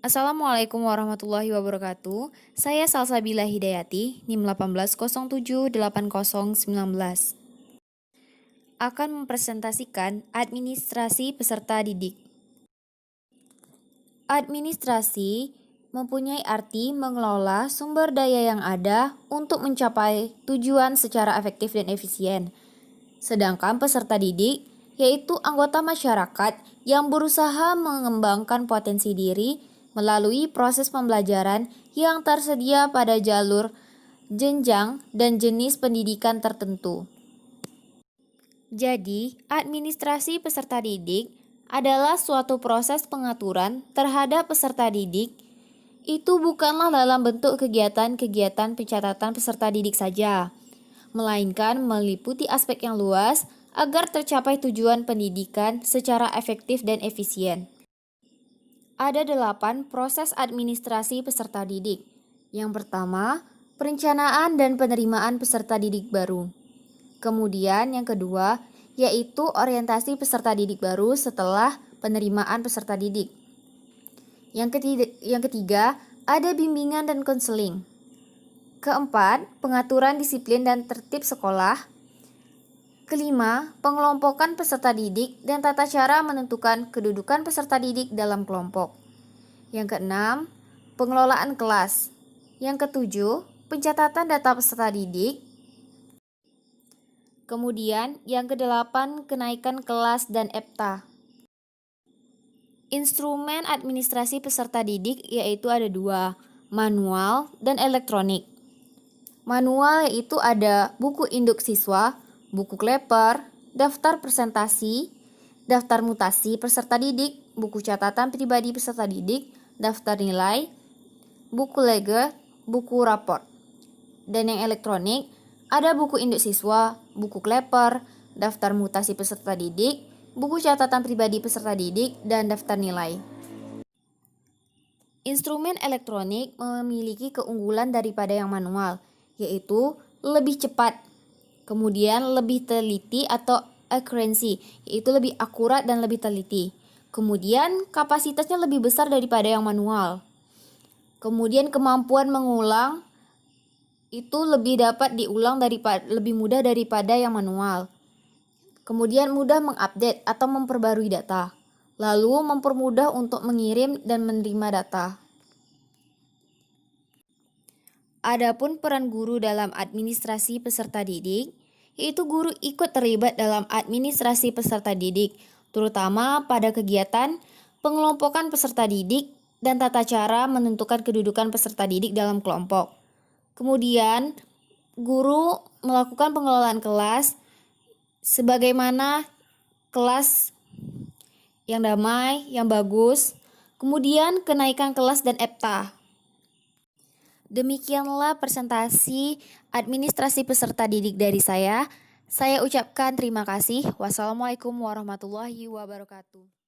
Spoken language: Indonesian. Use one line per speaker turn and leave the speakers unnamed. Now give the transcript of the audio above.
Assalamualaikum warahmatullahi wabarakatuh. Saya Salsabila Hidayati, NIM 18078019. Akan mempresentasikan administrasi peserta didik. Administrasi mempunyai arti mengelola sumber daya yang ada untuk mencapai tujuan secara efektif dan efisien. Sedangkan peserta didik yaitu anggota masyarakat yang berusaha mengembangkan potensi diri melalui proses pembelajaran yang tersedia pada jalur, jenjang, dan jenis pendidikan tertentu. Jadi, administrasi peserta didik adalah suatu proses pengaturan terhadap peserta didik. Itu bukanlah dalam bentuk kegiatan-kegiatan pencatatan peserta didik saja, melainkan meliputi aspek yang luas agar tercapai tujuan pendidikan secara efektif dan efisien. Ada 8 proses administrasi peserta didik. Yang pertama, perencanaan dan penerimaan peserta didik baru. Kemudian yang kedua, yaitu orientasi peserta didik baru setelah penerimaan peserta didik. Yang ketiga, ada bimbingan dan konseling. Keempat, pengaturan disiplin dan tertib sekolah. Kelima, pengelompokan peserta didik dan tata cara menentukan kedudukan peserta didik dalam kelompok. Yang keenam, pengelolaan kelas. Yang ketujuh, pencatatan data peserta didik. Kemudian, yang kedelapan, kenaikan kelas dan EPTA. Instrumen administrasi peserta didik yaitu ada 2, manual dan elektronik. Manual yaitu ada buku induk siswa, buku kleper, daftar presentasi, daftar mutasi peserta didik, buku catatan pribadi peserta didik, daftar nilai, buku lege, buku raport. Dan yang elektronik ada buku induk siswa, buku kleper, daftar mutasi peserta didik, buku catatan pribadi peserta didik, dan daftar nilai. Instrumen elektronik memiliki keunggulan daripada yang manual, yaitu lebih cepat. Kemudian lebih teliti atau accuracy, yaitu lebih akurat dan lebih teliti. Kemudian kapasitasnya lebih besar daripada yang manual. Kemudian kemampuan mengulang itu lebih dapat diulang lebih mudah daripada yang manual. Kemudian mudah mengupdate atau memperbarui data. Lalu mempermudah untuk mengirim dan menerima data. Adapun peran guru dalam administrasi peserta didik, yaitu guru ikut terlibat dalam administrasi peserta didik, terutama pada kegiatan pengelompokan peserta didik dan tata cara menentukan kedudukan peserta didik dalam kelompok. Kemudian, guru melakukan pengelolaan kelas sebagaimana kelas yang damai, yang bagus, kemudian kenaikan kelas dan EPTA. Demikianlah presentasi administrasi peserta didik dari saya. Saya ucapkan terima kasih. Wassalamualaikum warahmatullahi wabarakatuh.